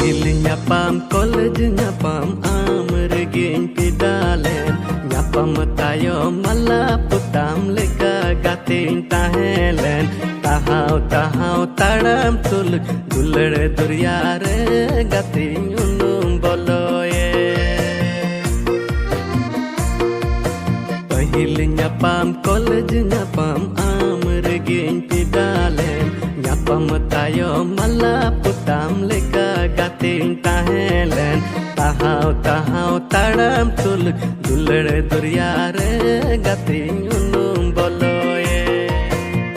Pahil nyapam college nyapam amregiñ pidalen nyapam tayo malaputam leka gating tahelen tahaw tahaw taram tul dulre duryare gating unum boloye Pahil nyapam college nyapam amregiñ pidalen nyapam tayo malaputam leka gating tahelen tahaw tahaw taram tul dulre duryare gating